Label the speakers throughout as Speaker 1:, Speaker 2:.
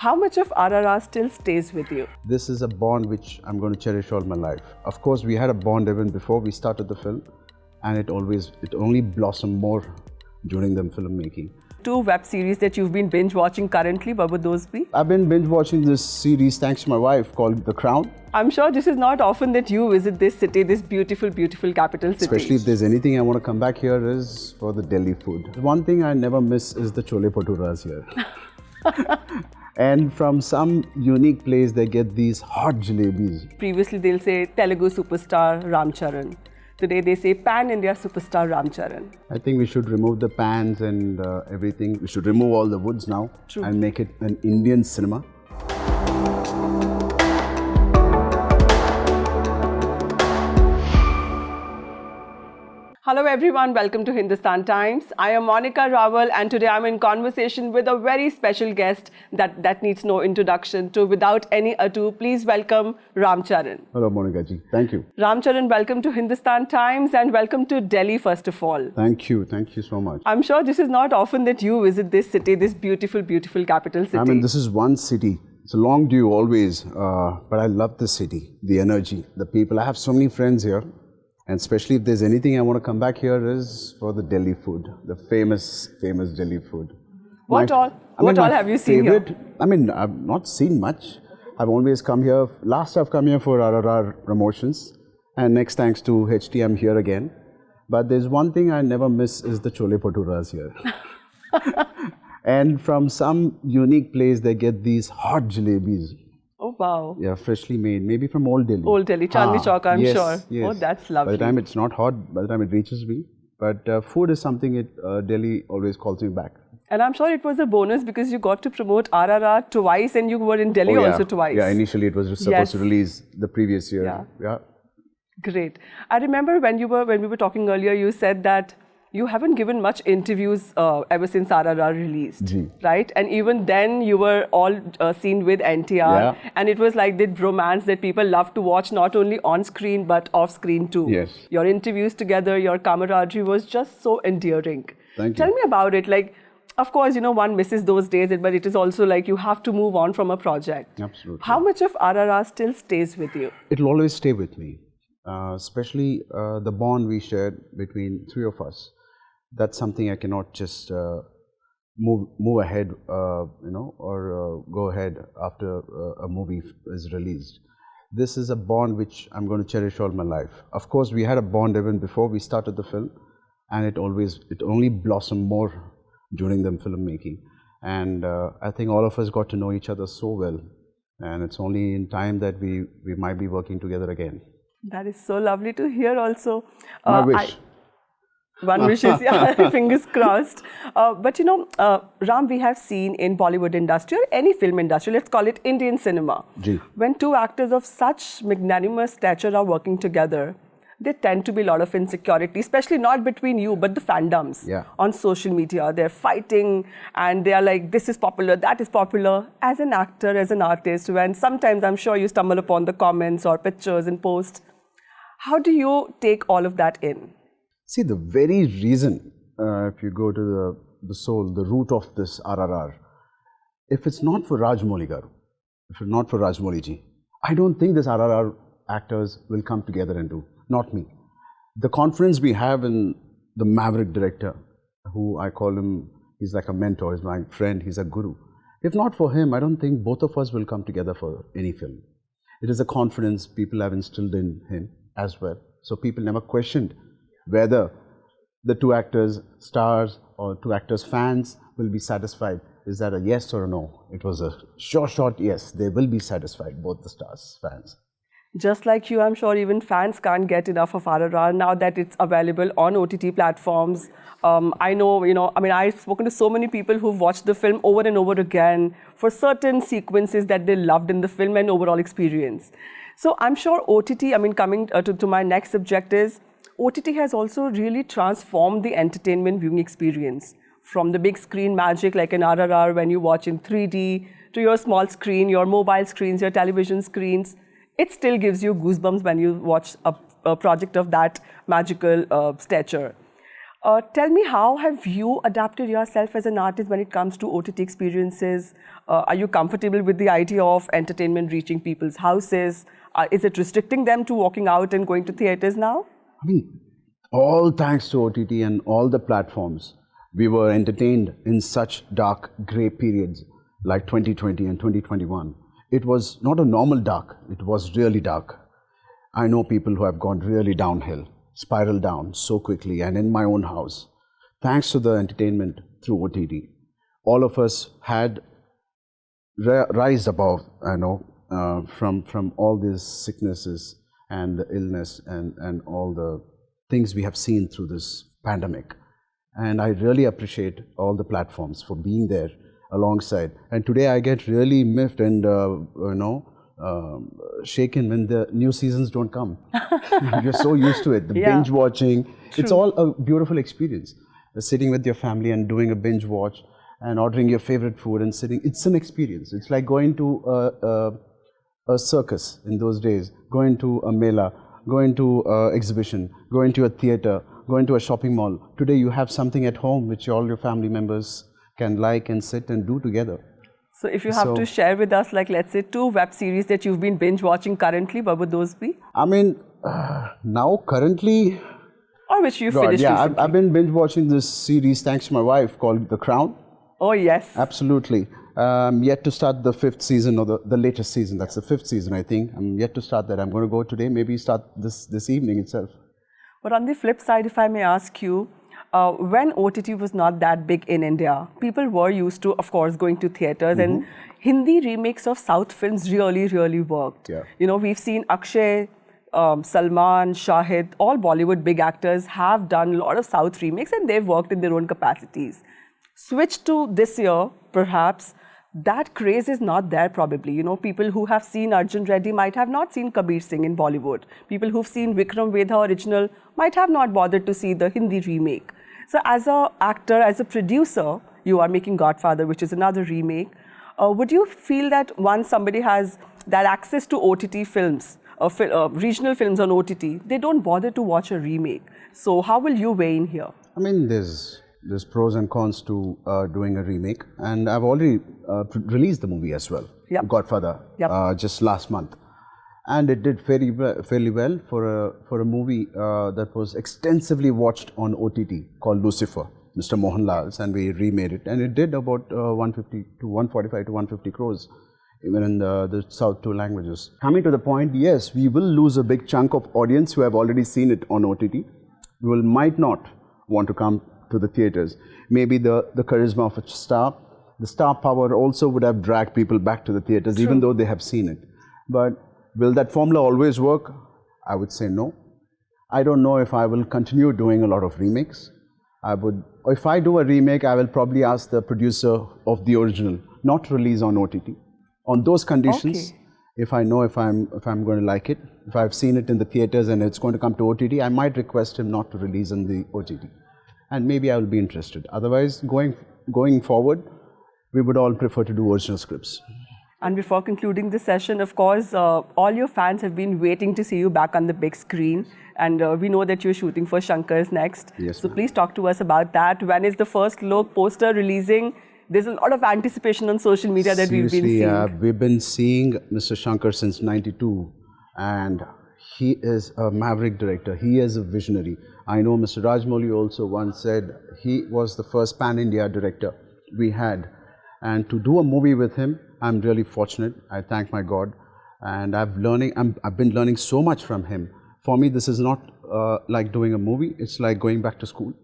Speaker 1: How much of RRR still stays with you?
Speaker 2: This is a bond which I'm going to cherish all my life. Of course, we had a bond even before we started the film, and it only blossomed more during the filmmaking.
Speaker 1: 2 web series that you've been binge watching currently, what would those be?
Speaker 2: I've been binge watching this series thanks to my wife called The Crown.
Speaker 1: I'm sure this is not often that you visit this city, this beautiful, beautiful capital city.
Speaker 2: Especially if there's anything I want to come back here is for the Delhi food. One thing I never miss is the chole bhaturas here. And from some unique place, they get these hot jalebis.
Speaker 1: Previously, they'll say Telugu superstar Ram Charan. Today, they say pan-India superstar Ram Charan.
Speaker 2: I think we should remove the pans and everything. We should remove all the woods now.
Speaker 1: True.
Speaker 2: And make it an Indian cinema.
Speaker 1: Hello everyone, welcome to Hindustan Times. I am Monika Rawal and today I'm in conversation with a very special guest that needs no introduction. So without any ado, please welcome Ram Charan.
Speaker 2: Hello Monika ji, thank you.
Speaker 1: Ram Charan, welcome to Hindustan Times and welcome to Delhi first of all.
Speaker 2: Thank you so much.
Speaker 1: I'm sure this is not often that you visit this city, this beautiful, beautiful capital city.
Speaker 2: I mean, this is one city. It's a long due always, but I love the city, the energy, the people. I have so many friends here. And especially if there's anything I want to come back here is for the Delhi food, the famous Delhi food.
Speaker 1: What all have you seen here?
Speaker 2: I mean, I've not seen much. I've always come here. Last I've come here for RRR promotions. And next, thanks to HT, I'm here again. But there's one thing I never miss is the chole bhaturas here. And from some unique place, they get these hot jalebis.
Speaker 1: Oh, wow.
Speaker 2: Yeah, freshly made, maybe from Old Delhi.
Speaker 1: Old Delhi, Chandni Chowk, I'm sure.
Speaker 2: Yes.
Speaker 1: Oh, that's lovely.
Speaker 2: By the time it's not hot, by the time it reaches me. But food is something Delhi always calls me back.
Speaker 1: And I'm sure it was a bonus because you got to promote RRR twice and you were in Delhi also twice.
Speaker 2: Yeah, initially it was supposed to release the previous year. Yeah.
Speaker 1: Great. I remember when we were talking earlier, you said that you haven't given much interviews ever since RRR released, right? And even then, you were all seen with NTR, and it was like that bromance that people love to watch, not only on screen but off screen too.
Speaker 2: Yes.
Speaker 1: Your interviews together, your camaraderie was just so endearing.
Speaker 2: Thank you.
Speaker 1: Tell me about it. Like, of course, one misses those days, but it is also like you have to move on from a project.
Speaker 2: Absolutely.
Speaker 1: How much of RRR still stays with you?
Speaker 2: It'll always stay with me, especially the bond we shared between 3 of us. That's something I cannot just move ahead, or go ahead after a movie is released. This is a bond which I'm going to cherish all my life. Of course, we had a bond even before we started the film, and it only blossomed more during the filmmaking. And I think all of us got to know each other so well, and it's only in time that we might be working together again.
Speaker 1: That is so lovely to hear. Also,
Speaker 2: my wish.
Speaker 1: One wishes, yeah, fingers crossed. But Ram, we have seen in Bollywood industry or any film industry, let's call it Indian cinema, when 2 actors of such magnanimous stature are working together, there tend to be a lot of insecurity, especially not between you, but the fandoms on social media. They're fighting and they are like, this is popular, that is popular. As an actor, as an artist, when sometimes I'm sure you stumble upon the comments or pictures and posts, how do you take all of that in?
Speaker 2: See, the very reason, if you go to the soul, the root of this RRR, if it's not for Rajamouli garu, if it's not for Rajamouli ji, I don't think this RRR actors will come together and do. Not me. The confidence we have in the maverick director, who I call him, he's like a mentor, he's my friend, he's a guru. If not for him, I don't think both of us will come together for any film. It is a confidence people have instilled in him as well. So people never questioned whether the 2 actors, stars, or 2 actors, fans will be satisfied. Is that a yes or a no? It was a short yes. They will be satisfied, both the stars, fans.
Speaker 1: Just like you, I'm sure even fans can't get enough of RRR now that it's available on OTT platforms. I know, I've spoken to so many people who've watched the film over and over again for certain sequences that they loved in the film and overall experience. So I'm sure OTT, coming to my next subject is, OTT has also really transformed the entertainment viewing experience. From the big screen magic like an RRR when you watch in 3D, to your small screen, your mobile screens, your television screens, it still gives you goosebumps when you watch a project of that magical stature. Tell me, how have you adapted yourself as an artist when it comes to OTT experiences? Are you comfortable with the idea of entertainment reaching people's houses? Is it restricting them to walking out and going to theaters now?
Speaker 2: I mean, all thanks to OTT and all the platforms, we were entertained in such dark grey periods like 2020 and 2021. It was not a normal dark, it was really dark. I know people who have gone really downhill, spiraled down so quickly, and in my own house, thanks to the entertainment through OTT, all of us had rise above, from all these sicknesses and the illness and all the things we have seen through this pandemic. And I really appreciate all the platforms for being there alongside. And today I get really miffed and shaken when the new seasons don't come. You're so used to it. The binge watching, it's all a beautiful experience. Sitting with your family and doing a binge watch and ordering your favorite food and sitting, it's an experience. It's like going to a circus in those days, going to a mela, going to an exhibition, going to a theater, going to a shopping mall. Today you have something at home which all your family members can like and sit and do together.
Speaker 1: So if you have to share with us, like, let's say 2 web series that you've been binge watching currently, what would those be?
Speaker 2: I mean, now currently...
Speaker 1: Or which you finished recently?
Speaker 2: I've been binge watching this series thanks to my wife called The Crown.
Speaker 1: Oh, yes.
Speaker 2: Absolutely. Yet to start the 5th season, or the latest season. That's the 5th season, I think. I'm yet to start that. I'm going to go today, maybe start this evening itself.
Speaker 1: But on the flip side, if I may ask you, when OTT was not that big in India, people were used to, of course, going to theaters, and Hindi remakes of South films really, really worked.
Speaker 2: Yeah.
Speaker 1: You know, we've seen Akshay, Salman, Shahid, all Bollywood big actors have done a lot of South remakes, and they've worked in their own capacities. Switch to this year, perhaps, that craze is not there probably. You know, people who have seen Arjun Reddy might have not seen Kabir Singh in Bollywood. People who've seen Vikram Vedha original might have not bothered to see the Hindi remake. So as an actor, as a producer, you are making Godfather, which is another remake. Would you feel that once somebody has that access to OTT films, regional films on OTT, they don't bother to watch a remake? So how will you weigh in here?
Speaker 2: I mean, there's pros and cons to doing a remake, and I've already released the movie as well, Godfather, just last month, and it did fairly well for a movie that was extensively watched on OTT called Lucifer, Mr. Mohanlal's, and we remade it, and it did about 150 to 145 to 150 crores, even in the South 2 languages. Coming to the point, yes, we will lose a big chunk of audience who have already seen it on OTT. We might not want to come to the theaters. Maybe the charisma of a star, the star power also would have dragged people back to the theaters, even though they have seen it. But will that formula always work? I would say no. I don't know if I will continue doing a lot of remakes. If I do a remake, I will probably ask the producer of the original not to release on OTT. On those conditions, if I know if I'm going to like it, if I've seen it in the theaters and it's going to come to OTT, I might request him not to release on the OTT. And maybe I will be interested. Otherwise, going forward, we would all prefer to do original scripts.
Speaker 1: And before concluding this session, of course, all your fans have been waiting to see you back on the big screen. And we know that you're shooting for Shankar's next.
Speaker 2: Yes,
Speaker 1: so please talk to us about that. When is the first look poster releasing? There's a lot of anticipation on social media that we've been seeing.
Speaker 2: We've been seeing Mr. Shankar since '92. And he is a maverick director. He is a visionary. I know Mr. Rajamouli also once said he was the first pan-India director we had. And to do a movie with him, I'm really fortunate. I thank my God. And I've been learning so much from him. For me, this is not like doing a movie. It's like going back to school.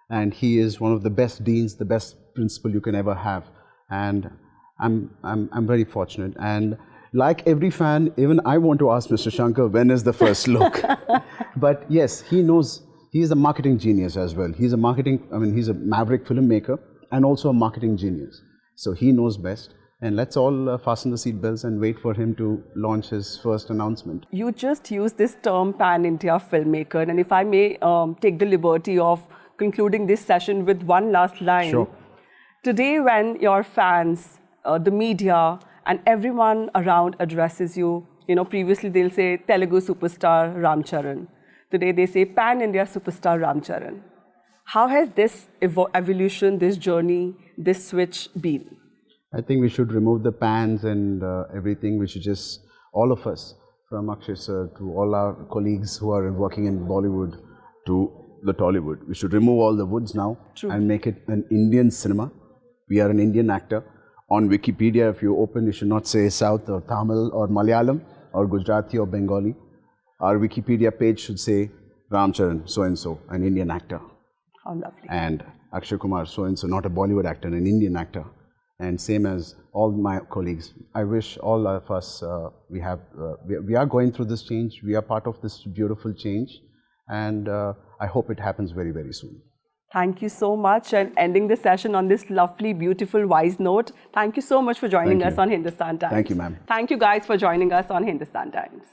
Speaker 2: And he is one of the best deans, the best principal you can ever have. And I'm very fortunate. And like every fan, even I want to ask Mr. Shankar, when is the first look? But yes, he knows, he's a marketing genius as well. He's a maverick filmmaker and also a marketing genius. So he knows best. And let's all fasten the seatbelts and wait for him to launch his first announcement.
Speaker 1: You just used this term pan-India filmmaker. And if I may take the liberty of concluding this session with one last line.
Speaker 2: Sure.
Speaker 1: Today, when your fans, the media, and everyone around addresses you, previously they'll say Telugu superstar Ram Charan. Today they say pan-India superstar Ram Charan. How has this evolution, this journey, this switch been?
Speaker 2: I think we should remove the pans and everything. We should just, all of us, from Akshay sir to all our colleagues who are working in Bollywood to the Tollywood, we should remove all the woods now and make it an Indian cinema. We are an Indian actor. On Wikipedia, if you open, you should not say South or Tamil or Malayalam or Gujarati or Bengali. Our Wikipedia page should say Ram Charan, so-and-so, an Indian actor.
Speaker 1: How lovely.
Speaker 2: And Akshay Kumar, so-and-so, not a Bollywood actor, an Indian actor. And same as all my colleagues. I wish all of us, we are going through this change. We are part of this beautiful change. And I hope it happens very, very soon.
Speaker 1: Thank you so much. And ending the session on this lovely, beautiful, wise note. Thank you so much for joining us on Hindustan Times.
Speaker 2: Thank you, ma'am.
Speaker 1: Thank you guys for joining us on Hindustan Times.